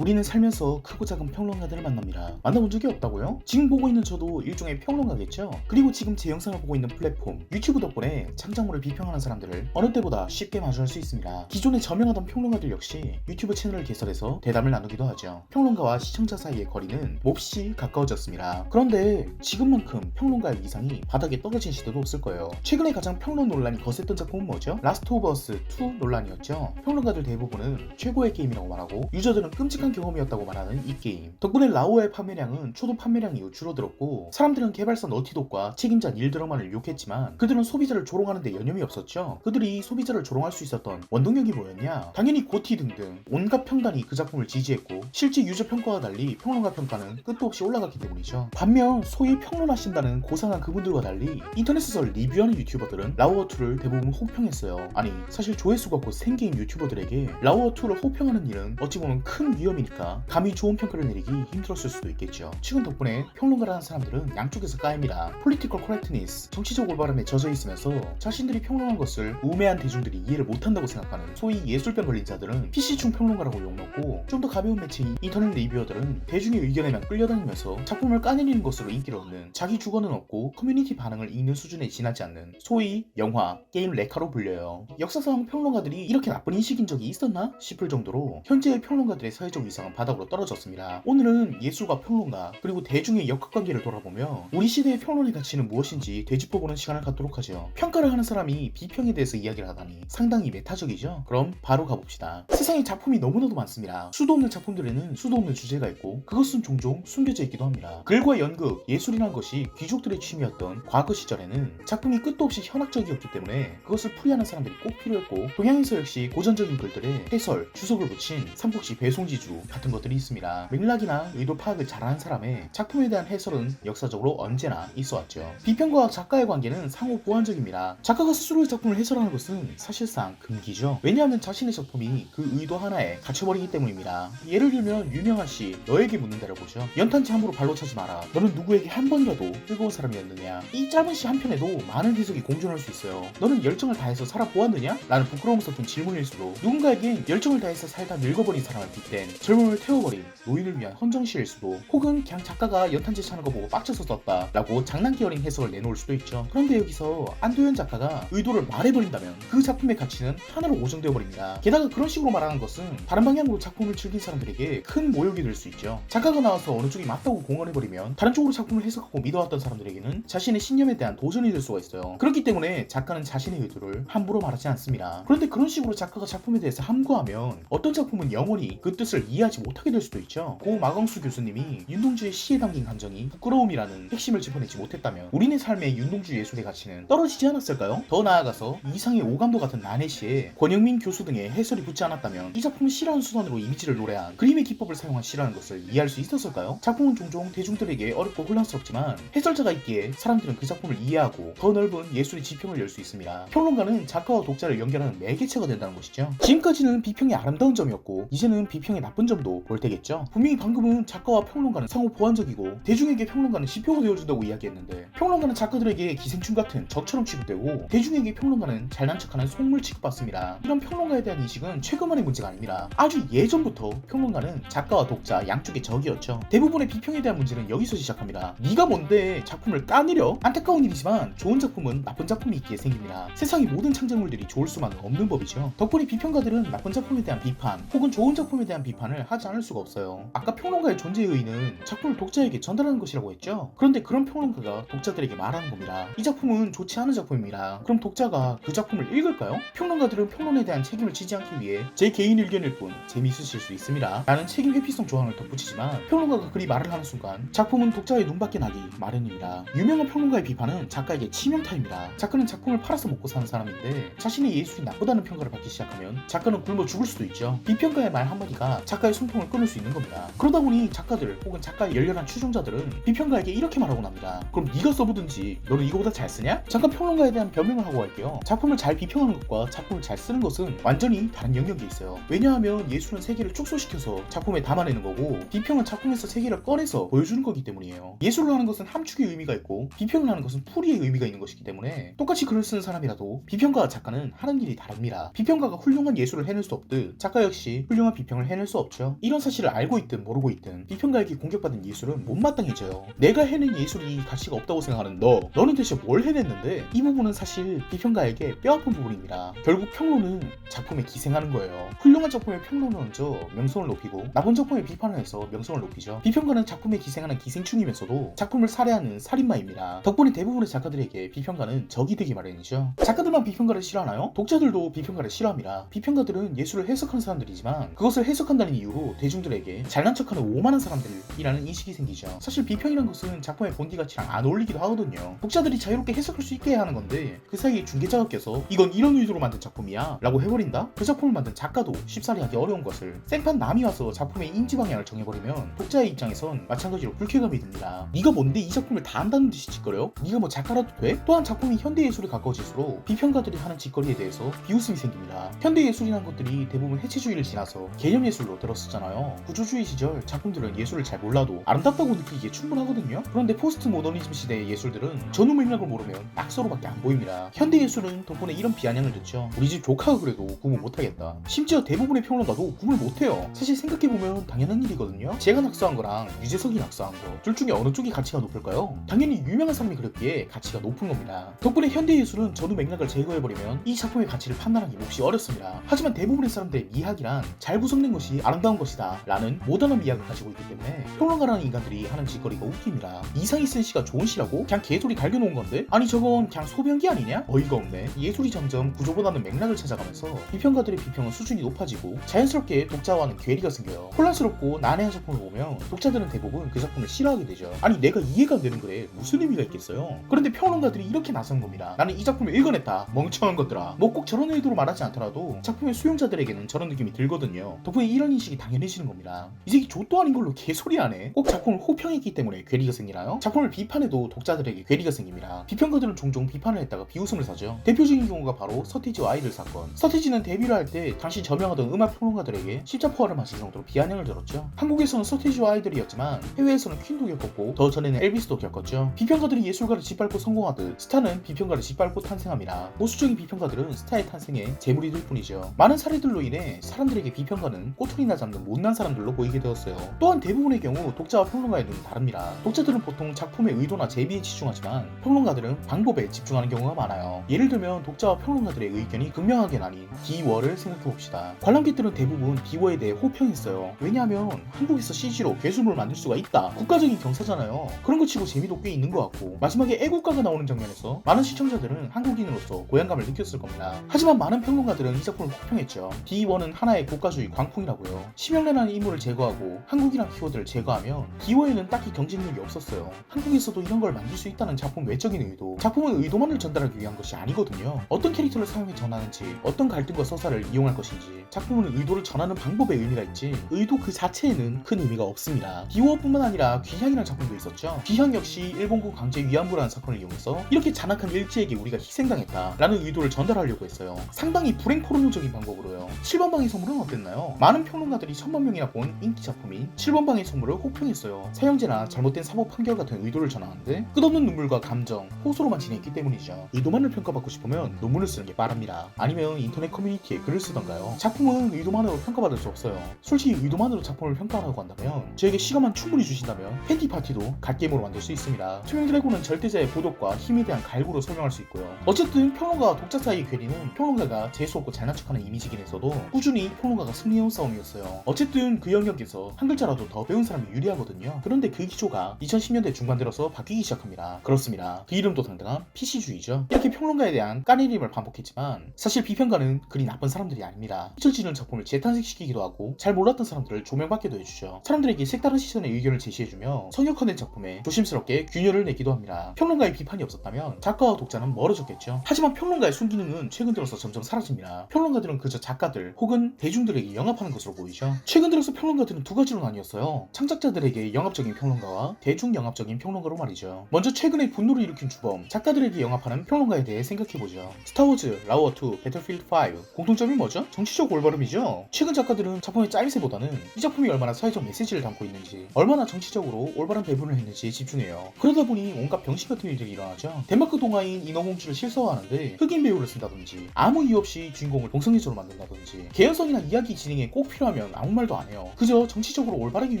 우리는 살면서 크고 작은 평론가들을 만납니다. 만나본 적이 없다고요? 지금 보고 있는 저도 일종의 평론가겠죠? 그리고 지금 제 영상을 보고 있는 플랫폼 유튜브 덕분에 창작물을 비평하는 사람들을 어느 때보다 쉽게 마주할 수 있습니다. 기존에 저명하던 평론가들 역시 유튜브 채널을 개설해서 대담을 나누기도 하죠. 평론가와 시청자 사이의 거리는 몹시 가까워졌습니다. 그런데 지금만큼 평론가의 위상이 바닥에 떨어진 시대도 없을 거예요. 최근에 가장 평론 논란이 거셌던 작품은 뭐죠? 라스트 오브 어스 2 논란이었죠. 평론가들 대부분은 최고의 게임이라고 말하고 유저들은 끔찍한 경험이었다고 말하는 이 게임. 덕분에 라오의 판매량은 초도 판매량 이후 줄어들었고 사람들은 개발사 너티독과 책임자 닐 드러만을 욕했지만 그들은 소비자를 조롱하는데 여념이 없었죠. 그들이 소비자를 조롱할 수 있었던 원동력이 뭐였냐? 당연히 고티 등등 온갖 평단이 그 작품을 지지했고 실제 유저 평가와 달리 평론가 평가는 끝도 없이 올라갔기 때문이죠. 반면 소위 평론하신다는 고상한 그분들과 달리 인터넷에서 리뷰하는 유튜버들은 라오어2를 대부분 호평했어요. 아니 사실 조회수가 곧 생게임 유튜버들에게 라오어2를 호평하는 일은 어찌 보면 큰 위험이니까 감히 좋은 평가를 내리기 힘들었을 수도 있겠죠. 최근 덕분에 평론가라는 사람들은 양쪽에서 까입니다. 폴리티컬 코렉트니스, 정치적 올바름에 젖어 있으면서 자신들이 평론한 것을 우매한 대중들이 이해를 못한다고 생각하는 소위 예술병 걸린 자들은 PC충 평론가라고 욕먹고 좀 더 가벼운 매체인 인터넷 리뷰어들은 대중의 의견에만 끌려다니면서 작품을 까내리는 것으로 인기를 얻는 자기 주관은 없고 커뮤니티 반응을 읽는 수준에 지나지 않는 소위 영화, 게임 레카로 불려요. 역사상 평론가들이 이렇게 나쁜 인식인 적이 있었나 싶을 정도로 현재의 평론가들의 사회적 위상은 바닥으로 떨어졌습니다. 오늘은 예술과 평론가 그리고 대중의 역학관계를 돌아보며 우리 시대의 평론의 가치는 무엇인지 되짚어보는 시간을 갖도록 하죠. 평가를 하는 사람이 비평에 대해서 이야기를 하다니 상당히 메타적이죠? 그럼 바로 가봅시다. 세상에 작품이 너무나도 많습니다. 수도 없는 작품들에는 수도 없는 주제가 있고 그것은 종종 숨겨져 있기도 합니다. 글과 연극, 예술이란 것이 귀족들의 취미였던 과거 시절에는 작품이 끝도 없이 현학적이었기 때문에 그것을 풀이하는 사람들이 꼭 필요했고 동양에서 역시 고전적인 글들에 해설, 주석을 붙인 삼국시 배송지주 같은 것들이 있습니다. 맥락이나 의도 파악을 잘하는 사람의 작품에 대한 해설은 역사적으로 언제나 있어왔죠. 비평과 작가의 관계는 상호 보완적입니다. 작가가 스스로의 작품을 해설하는 것은 사실상 금기죠. 왜냐하면 자신의 작품이 그 의도 하나에 갇혀버리기 때문입니다. 예를 들면 유명한 시 너에게 묻는다를 보죠. 연탄치 함부로 발로 차지 마라. 너는 누구에게 한 번이라도 뜨거운 사람이었느냐. 이 짧은 시 한 편에도 많은 해석이 공존할 수 있어요. 너는 열정을 다해서 살아보았느냐? 라는 부끄러움 섞인 질문일 수도 누군가에겐 열정을 다해서 살다 늙어버린 사람을 빗댄 젊음을 태워버린 노인을 위한 헌정시일 수도 혹은 그냥 작가가 연탄재 차는 거 보고 빡쳐서 썼다 라고 장난기 어린 해석을 내놓을 수도 있죠. 그런데 여기서 안도현 작가가 의도를 말해버린다면 그 작품의 가치는 하나로 오정되어 버립니다. 게다가 그런 식으로 말하는 것은 다른 방향으로 작품을 즐긴 사람들에게 큰 모욕이 될 수 있죠. 작가가 나와서 어느 쪽이 맞다고 공언해버리면 다른 쪽으로 작품을 해석하고 믿어왔던 사람들에게는 자신의 신념에 대한 도전이 될 수가 있어요. 그렇기 때문에 작가는 자신의 의도를 함부로 말하지 않습니다. 그런데 그런 식으로 작가가 작품에 대해서 함구하면 어떤 작품은 영원히 그 뜻을 이해하지 못하게 될 수도 있죠. 고 마광수 교수님이 윤동주의 시에 담긴 감정이 부끄러움이라는 핵심을 짚어내지 못했다면 우리네 삶의 윤동주 예술의 가치는 떨어지지 않았을까요? 더 나아가서 이상의 오감도 같은 난해 시에 권영민 교수 등의 해설이 붙지 않았다면 이 작품은 시라는 수단으로 이미지를 노래한 그림의 기법을 사용한 시라는 것을 이해할 수 있었을까요? 작품은 종종 대중들에게 어렵고 혼란스럽지만 해설자가 있기에 사람들은 그 작품을 이해하고 더 넓은 예술의 지평을 열 수 있습니다. 평론가는 작가와 독자를 연결하는 매개체가 된다는 것이죠. 지금까지는 비평의 아름다운 점이었고 이제는 비평의 나쁜 점도 볼 테겠죠. 분명히 방금은 작가와 평론가는 상호 보완적이고 대중에게 평론가는 지표가 되어준다고 이야기했는데 평론가는 작가들에게 기생충 같은 적처럼 취급되고 대중에게 평론가는 잘난 척하는 속물 취급받습니다. 이런 평론가에 대한 인식은 최근만의 문제가 아닙니다. 아주 예전부터 평론가는 작가와 독자 양쪽의 적이었죠. 대부분의 비평에 대한 문제는 여기서 시작합니다. 네가 뭔데 작품을 까내려? 안타까운 일이지만 좋은 작품은 나쁜 작품이 있기에 생깁니다. 세상의 모든 창작물들이 좋을 수만은 없는 법이죠. 덕분에 비평가들은 나쁜 작품에 대한 비판 혹은 좋은 작품에 대한 비판을 하지 않을 수가 없어요. 아까 평론가의 존재의 의의는 작품을 독자에게 전달하는 것이라고 했죠. 그런데 그런 평론가가 독자들에게 말하는 겁니다. 이 작품은 좋지 않은 작품입니다. 그럼 독자가 그 작품을 읽을까요? 평론가들은 평론에 대한 책임을 지지 않기 위해 제 개인 의견일 뿐 재미있으실 수 있습니다 라는 책임 회피성 조항을 덧붙이지만 평론가가 그리 말을 하는 순간 작품은 독자의 눈밖에 나기 마련입니다. 유명한 평론가의 비판은 작가에게 치명타입니다. 작가는 작품을 팔아서 먹고 사는 사람인데 자신의 예술이 나쁘다는 평가를 받기 시작하면 작가는 굶어 죽을 수도 있죠. 비평가의 말 한마디가 작가의 숨통을 끊을 수 있는 겁니다. 그러다 보니 작가들 혹은 작가의 열렬한 추종자들은 비평가에게 이렇게 말하곤 합니다. 그럼 네가 써보든지 너는 이거보다 잘 쓰냐? 잠깐 평론가에 대한 변명을 하고 갈게요. 작품을 잘 비평하는 것과 작품을 잘 쓰는 것은 완전히 다른 영역이 있어요. 왜냐하면 예술은 세계를 축소시켜서 작품에 담아내는 거고 비평은 작품에서 세계를 꺼내서 보여주는 거기 때문이에요. 예술을 하는 것은 함축의 의미가 있고 비평을 하는 것은 풀이의 의미가 있는 것이기 때문에 똑같이 글을 쓰는 사람이라도 비평가와 작가는 하는 일이 다릅니다. 비평가가 훌륭한 예술을 해낼 수 없듯 작가 역시 훌륭한 비평을 해낼 수 없죠. 그렇죠. 이런 사실을 알고 있든 모르고 있든 비평가에게 공격받은 예술은 못마땅해져요. 내가 해낸 예술이 가치가 없다고 생각하는 너는 대체 뭘 해냈는데? 이 부분은 사실 비평가에게 뼈아픈 부분입니다. 결국 평론은 작품에 기생하는 거예요. 훌륭한 작품의 평론을 얹어 명성을 높이고 나쁜 작품의 비판을 해서 명성을 높이죠. 비평가는 작품에 기생하는 기생충이면서도 작품을 살해하는 살인마입니다. 덕분에 대부분의 작가들에게 비평가는 적이 되기 마련이죠. 작가들만 비평가를 싫어하나요? 독자들도 비평가를 싫어합니다. 비평가들은 예술을 해석하는 사람들이지만 그것을 해석한다는 이유로 대중들에게 잘난 척하는 오만한 사람들이라는 인식이 생기죠. 사실 비평이란 것은 작품의 본디 가치랑 안 어울리기도 하거든요. 독자들이 자유롭게 해석할 수 있게 해야 하는 건데 그 사이에 중개자가 껴서 이건 이런 의도로 만든 작품이야 라고 해버린다? 그 작품을 만든 작가도 쉽사리 하기 어려운 것을 생판 남이 와서 작품의 인지 방향을 정해버리면 독자의 입장에선 마찬가지로 불쾌감이 듭니다. 네가 뭔데 이 작품을 다 안다는 듯이 짓거려? 네가 뭐 작가라도 돼? 또한 작품이 현대예술에 가까워질수록 비평가들이 하는 짓거리에 대해서 비웃음이 생깁니다. 현대예술이란 것들이 대부분 해체주의를 지나서 개념예술로 들었었잖아요. 구조주의 시절 작품들은 예술을 잘 몰라도 아름답다고 느끼기에 충분하거든요. 그런데 포스트 모더니즘 시대의 예술들은 전후 맥락을 모르면 낙서로밖에 안 보입니다. 현대예술은 덕분에 이런 비아냥을 듣죠. 우리 집 조카가 그래도 구분 못하겠다. 심지어 대부분의 평론가도 구분을 못해요. 사실 생각해보면 당연한 일이거든요. 제가 낙서한 거랑 유재석이 낙서한 거 둘 중에 어느 쪽이 가치가 높을까요? 당연히 유명한 사람이 그렸기에 가치가 높은 겁니다. 덕분에 현대예술은 전후 맥락을 제거해버리면 이 작품의 가치를 판단하기 몹시 어렵습니다. 하지만 대부분의 사람들의 미학이란 잘 구성된 것이 아름다운 것이다 라는 모던한 미학을 가지고 있기 때문에 평론가라는 인간들이 하는 짓거리가 웃깁니다. 이상희 쓴 시가 좋은 시라고? 그냥 개소리 갈겨놓은 건데? 아니 저건 그냥 소변기 아니냐? 어이가 없네. 예술이 점점 구조보다는 맥락을 찾아가면서 비평가들의 비평은 수준이 높아지고 자연스럽게 독자와는 괴리가 생겨요. 혼란스럽고 난해한 작품을 보면 독자들은 대부분 그 작품을 싫어하게 되죠. 아니 내가 이해가 안 되는 거래 무슨 의미가 있겠어요? 그런데 평론가들이 이렇게 나선 겁니다. 나는 이 작품을 읽어냈다 멍청한 것들아. 뭐 꼭 저런 의도로 말하지 않더라도 작품의 수용자들에게는 저런 느낌이 들거든요. 덕분에 이런 인식이 당연해지는 겁니다. 이 새끼 족도 아닌 걸로 개소리하네. 꼭 작품을 호평했기 때문에 괴리가 생기나요? 작품을 비판해도 독자들에게 괴리가 생깁니다. 비평가들은 종종 비판을 했다가 비웃음을 사죠. 대표적인 경우가 바로 서태지와 아이들 사건. 서태지는 데뷔를 할 때 당시 저명하던 음악 평론가들에게 십자포화를 맞을 정도로 비아냥을 들었죠. 한국에서는 서태지와 아이들이었지만 해외에서는 퀸도 겪었고 더 전에는 엘비스도 겪었죠. 비평가들이 예술가를 짓밟고 성공하듯 스타는 비평가를 짓밟고 탄생합니다. 보수적인 비평가들은 스타의 탄생에 재물이 될 뿐이죠. 많은 사례들로 인해 사람들에게 비평가는 꼬투리나 잡는 못난 사람들로 보이게 되었어요. 또한 대부분의 경우 독자와 평론가의 눈은 다릅니다. 독자들은 보통 작품의 의도나 재미에 집중하지만 평론가들은 방법에 집중하는 경우가 많아요. 예를 들면 독자와 평론가들의 의견이 극명하게 나뉜 디워를 생각해봅시다. 관람객들은 대부분 디워에 대해 호평했어요. 왜냐하면 한국에서 CG로 괴수물을 만들 수가 있다. 국가적인 경사잖아요. 그런 거 치고 재미도 꽤 있는 것 같고 마지막에 애국가가 나오는 장면에서 많은 시청자들은 한국인으로서 고향감을 느꼈을 겁니다. 하지만 많은 평론가들은 이 작품을 호평했죠. D1은 하나의 국가주의 광풍이라고요. 심형래라는 인물을 제거하고 한국이란 키워드를 제거하면 D1에는 딱히 경쟁력이 없었어요. 한국에서도 이런 걸 만들 수 있다는 작품 외적인 의도, 작품은 의도만을 전달하기 위한 것이 아니거든요. 어떤 캐릭터를 사용해 전하는지, 어떤 갈등과 서사를 이용할 것인지, 작품은 의도를 전하는 방법에 의미가 있지 의도 그 자체에는 큰 의미가 없습니다. D1뿐만 아니라 귀향이라는 작품도 있었죠. 귀향 역시 일본군 강제 위안부라는 사건을 이용해서 이렇게 잔악한 일제에게 우리가 희생당했다 라는 의도를 전달하려고 했어요. 상당히 불행 포르노적인 방법으로요. 7번 방의 선물은 어땠나요? 많은 평론가들이 1000만 명이나 본 인기 작품인 7번 방의 선물을 호평했어요. 사형제나 잘못된 사법 판결 같은 의도를 전하는데 끝없는 눈물과 감정, 호소로만 진행했기 때문이죠. 의도만을 평가받고 싶으면 논문을 쓰는 게 빠릅니다. 아니면 인터넷 커뮤니티에 글을 쓰던가요. 작품은 의도만으로 평가받을 수 없어요. 솔직히 의도만으로 작품을 평가하라고 한다면 저에게 시간만 충분히 주신다면 팬티 파티도 갓게임으로 만들 수 있습니다. 투명 드래곤은 절대자의 보독과 힘에 대한 갈구로 설명할 수 있고요. 어쨌든 평론가와 독자 사이의 괴리는 평론가가 재수없고 잘난 척하는 이미지긴 했어도 꾸준히 평론가가 승리해온 싸움이었어요. 어쨌든 그 영역에서 한 글자라도 더 배운 사람이 유리하거든요. 그런데 그 기조가 2010년대 중반 들어서 바뀌기 시작합니다. 그렇습니다. 그 이름도 당당한 PC주의죠. 이렇게 평론가에 대한 까내림을 반복했지만 사실 비평가는 그리 나쁜 사람들이 아닙니다. 잊혀지는 작품을 재탄생시키기도 하고 잘 몰랐던 사람들을 조명받게도 해주죠. 사람들에게 색다른 시선의 의견을 제시해주며 성역화된 작품에 조심스럽게 균열을 내기도 합니다. 평론가의 비판이 없었다면 작가와 독자는 멀어졌겠죠. 하지만 평론가의 순기능은 최근 들어서 점점 사라집니다. 평론가들은 그저 작가들 혹은 대중들에게 영합하는 것으로 보이죠. 최근 들어서 평론가들은 두 가지로 나뉘었어요. 창작자들에게 영합적인 평론가와 대중 영합적인 평론가로 말이죠. 먼저 최근에 분노를 일으킨 주범, 작가들에게 영합하는 평론가에 대해 생각해보죠. 스타워즈, 라워2, 배틀필드5 공통점이 뭐죠? 정치적 올바름이죠. 최근 작가들은 작품의 짜임새보다는 이 작품이 얼마나 사회적 메시지를 담고 있는지, 얼마나 정치적으로 올바른 배분을 했는지에 집중해요. 그러다 보니 온갖 병신 같은 일들이 일어나죠. 덴마크 동화인 인어공주를 실사화하는데 흑인 배우를 쓴다든지 아무 이유 없이 주인공을 동성애자로 만든다든지 개연성이나 이야기 진행에 꼭 필요한 필요하면 아무 말도 안 해요. 그저 정치적으로 올바르기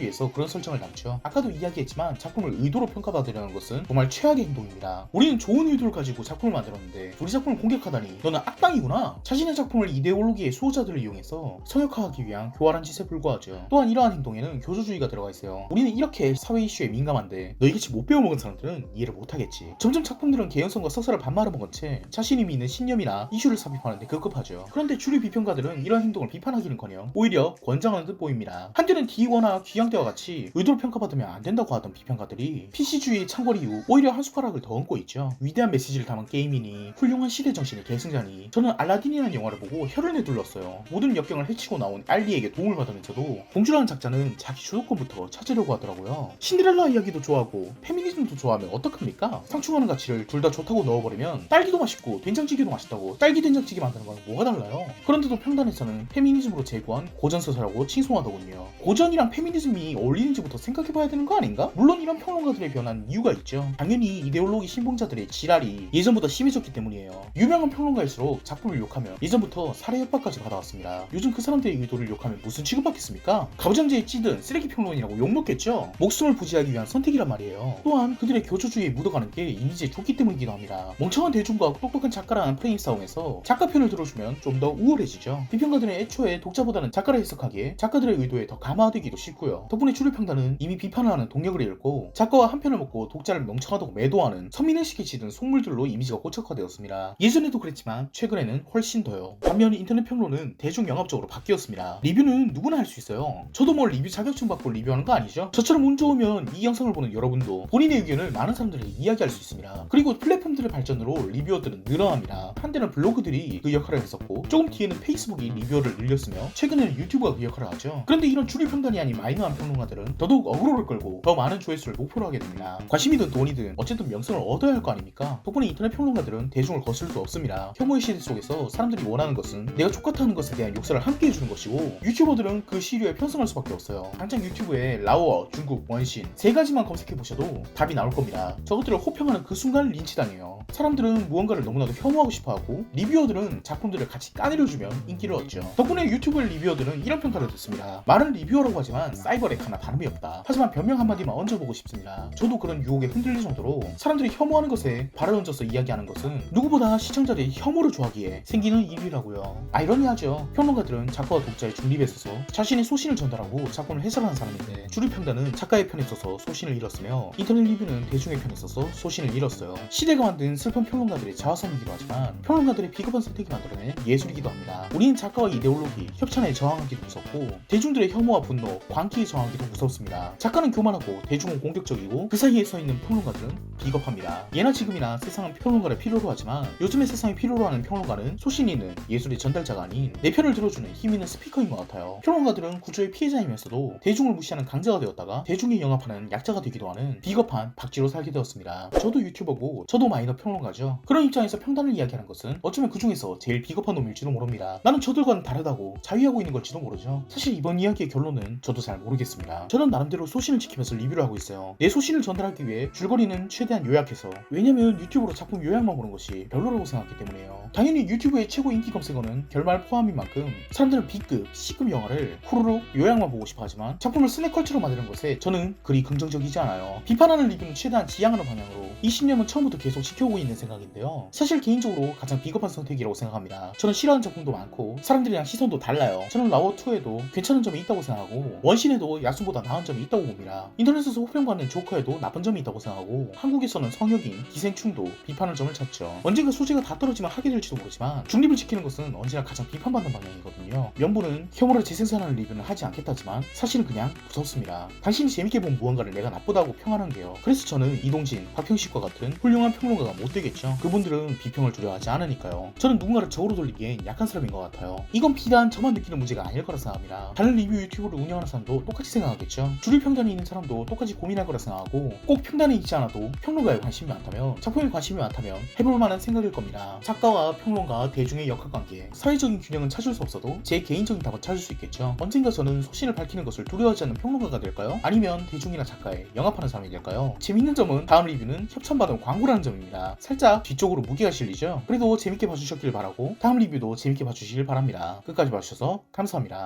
위해서 그런 설정을 남죠. 아까도 이야기했지만 작품을 의도로 평가받으려는 것은 정말 최악의 행동입니다. 우리는 좋은 의도를 가지고 작품을 만들었는데 우리 작품을 공격하다니 너는 악당이구나. 자신의 작품을 이데올로기의 수호자들을 이용해서 성역화하기 위한 교활한 짓에 불과하죠. 또한 이러한 행동에는 교조주의가 들어가 있어요. 우리는 이렇게 사회 이슈에 민감한데 너희같이 못 배워먹은 사람들은 이해를 못하겠지. 점점 작품들은 개연성과 서사를 반말을 먹은 채 자신이 믿는 신념이나 이슈를 삽입하는데 급급하죠. 그런데 주류 비평가들은 이런 행동을 비판하기는커녕 오히려 권장하는 듯 보입니다. 한때는 D1나 귀향대와 같이 의도로 평가받으면 안 된다고 하던 비평가들이 PC주의의 창궐 이후 오히려 한 숟가락을 더 얹고 있죠. 위대한 메시지를 담은 게임이니 훌륭한 시대 정신의 계승자니 저는 알라딘이라는 영화를 보고 혀를 내둘렀어요. 모든 역경을 해치고 나온 알리에게 도움을 받으면서도 공주라는 작자는 자기 주도권부터 찾으려고 하더라고요. 신데렐라 이야기도 좋아하고 페미니즘도 좋아하면 어떡합니까? 상충하는 가치를 둘 다 좋다고 넣어버리면 딸기도 맛있고 된장찌개도 맛있다고 딸기 된장찌개 만드는 건 뭐가 달라요? 그런데도 평단에서는 페미니즘으로 제구한 고전서사라고 칭송하더군요. 고전이랑 페미니즘이 어울리는지부터 생각해봐야 되는 거 아닌가? 물론 이런 평론가들의 변화는 이유가 있죠. 당연히 이데올로기 신봉자들의 지랄이 예전보다 심해졌기 때문이에요. 유명한 평론가일수록 작품을 욕하면 예전부터 살해 협박까지 받아왔습니다. 요즘 그 사람들의 의도를 욕하면 무슨 취급받겠습니까? 가부장제에 찌든 쓰레기 평론이라고 욕먹겠죠? 목숨을 부지하기 위한 선택이란 말이에요. 또한 그들의 교조주의에 묻어가는 게 이미지에 좋기 때문이기도 합니다. 멍청한 대중과 똑똑한 작가라는 프레임 싸움에서 작가 편을 들어주면 좀 더 우월해지죠. 비평가들은 애초에 독자보다는 작가를 해석하기에 작가들의 의도에 더 감화되기도 쉽고요. 덕분에 주류 평단은 이미 비판을 하는 동력을 잃고 작가와 한 편을 먹고 독자를 멍청하다고 매도하는 선민의식에 지든 속물들로 이미지가 고착화되었습니다. 예전에도 그랬지만 최근에는 훨씬 더요. 반면 인터넷 평론은 대중영합적으로 바뀌었습니다. 리뷰는 누구나 할 수 있어요. 저도 뭐 리뷰 자격증 받고 리뷰하는 거 아니죠? 저처럼 운 좋으면 이 영상을 보는 여러분도 본인의 의견을 많은 사람들에게 이야기할 수 있습니다. 그리고 플랫폼들의 발전으로 리뷰어들은 늘어납니다. 한때는 블로그들이 그 역할을 했었고 조금 뒤에는 페이스북이 리뷰어를 늘렸으며 최근에는 유튜브가 그 역할을 하죠. 그런데 이런 주류 평단이 아닌 마이너한 평론가들은 더더욱 어그로를 끌고 더 많은 조회수를 목표로 하게 됩니다. 관심이든 돈이든 어쨌든 명성을 얻어야 할 거 아닙니까? 덕분에 인터넷 평론가들은 대중을 거스를 수 없습니다. 혐오의 시대 속에서 사람들이 원하는 것은 내가 족같아하는 것에 대한 욕설을 함께 해주는 것이고 유튜버들은 그 시류에 편승할 수밖에 없어요. 당장 유튜브에 라오어, 중국, 원신 세 가지만 검색해보셔도 답이 나올 겁니다. 저것들을 호평하는 그 순간 린치당해요. 사람들은 무언가를 너무나도 혐오하고 싶어하고 리뷰어들은 작품들을 같이 까내려주면 인기를 얻죠. 덕분에 유튜브 리뷰어들은 이런 평가를 듣습니다. 말은 리뷰어라고 하지만 사이버렉 하나 다름이 없다. 하지만 변명 한마디만 얹어보고 싶습니다. 저도 그런 유혹에 흔들릴 정도로 사람들이 혐오하는 것에 발을 얹어서 이야기하는 것은 누구보다 시청자들이 혐오를 좋아하기에 생기는 일이라고요. 아이러니하죠. 평론가들은 작가와 독자의 중립에 서서 자신의 소신을 전달하고 작품을 해설하는 사람인데 주류 평단은 작가의 편에 서서 소신을 잃었으며 인터넷 리뷰는 대중의 편에 서서 소신을 잃었어요. 시대가 만든 슬픈 평론가들의 자화상이기도 하지만 평론가들의 비겁한 선택이 만들어낸 예술이기도 합니다. 우리는 작가와 이데올로기, 협찬에 저항하기도 무섭고 대중들의 혐오와 분노, 광기에 저항하기도 무섭습니다. 작가는 교만하고 대중은 공격적이고 그 사이에 서 있는 평론가들은 비겁합니다. 예나 지금이나 세상은 평론가를 필요로 하지만 요즘의 세상이 필요로 하는 평론가는 소신 있는 예술의 전달자가 아닌 내 편을 들어주는 힘 있는 스피커인 것 같아요. 평론가들은 구조의 피해자이면서도 대중을 무시하는 강자가 되었다가 대중에 영합하는 약자가 되기도 하는 비겁한 박쥐로 살게 되었습니다. 저도 유튜버고 저도 마이너 평론가죠. 그런 입장에서 평단을 이야기하는 것은 어쩌면 그 중에서 제일 비겁한 놈일지도 모릅니다. 나는 저들과는 다르다고 자위하고 있는 걸지도 모르죠. 사실 이번 이야기의 결론은 저도 잘 모르겠습니다. 저는 나름대로 소신을 지키면서 리뷰를 하고 있어요. 내 소신을 전달하기 위해 줄거리는 최대한 요약해서 왜냐면 유튜브로 작품 요약만 보는 것이 별로라고 생각하기 때문에요. 당연히 유튜브의 최고 인기 검색어는 결말 포함인 만큼 사람들은 B급, C급 영화를 후루룩 요약만 보고 싶어 하지만 작품을 스낵컬처로 만드는 것에 저는 그리 긍정적이지 않아요. 비판하는 리뷰는 최대한 지향하는 방향으로 이 신념은 처음부터 계속 지켜오고 있는 생각인데요. 사실 개인적으로 가장 비겁한 선택이라고 생각합니다. 저는 싫어하는 작품도 많고 사람들이랑 시선도 달라요. 저는 라워2에도 괜찮은 점이 있다고 생각하고 원신에도 야수보다 나은 점이 있다고 봅니다. 인터넷에서 호평받는 조커에도 나쁜 점이 있다고 생각하고 한국에서는 성역인, 기생충도 비판할 점을 찾죠. 언젠가 소재가 다 떨어지면 하게 될지도 모르지만 중립을 지키는 것은 언제나 가장 비판받는 방향이거든요. 연부는 혐오를 재생산하는 리뷰는 하지 않겠다지만 사실은 그냥 무섭습니다. 당신이 재밌게 본 무언가를 내가 나쁘다고 평하는 게요. 그래서 저는 이동진, 박형식과 같은 훌륭한 평론가가 못 되겠죠. 그분들은 비평을 두려워하지 않으니까요. 저는 누군가를 적으로 돌리기엔 약한 사람인 것 같아요. 이건 비단 저만 느끼는 문제가 아닐 거라 생각합니다. 다른 리뷰 유튜브를 운영하는 사람도 똑같이 생각하겠죠. 주류 평단에 있는 사람도 똑같이 고민할 거라 생각하고 꼭 평단에 있지 않아도 평론가에 관심이 많다면 작품에 관심이 많다면 해볼 만한 생각일 겁니다. 작가와 평론가, 대중의 역학관계, 사회적인 균형은 찾을 수 없어도 제 개인적인 답은 찾을 수 있겠죠. 언젠가 저는 소신을 밝히는 것을 두려워하지 않는 평론가가 될까요? 아니면 대중이나 작가에 영합하는 사람이 될까요? 재밌는 점은 다음 리뷰는 협찬받은 광고라는 점입니다. 살짝 뒤쪽으로 무게가 실리죠? 그래도 재밌게 봐주셨길 바라고 다음 리뷰도 재밌게 봐주시길 바랍니다. 끝까지 봐주셔서 감사합니다.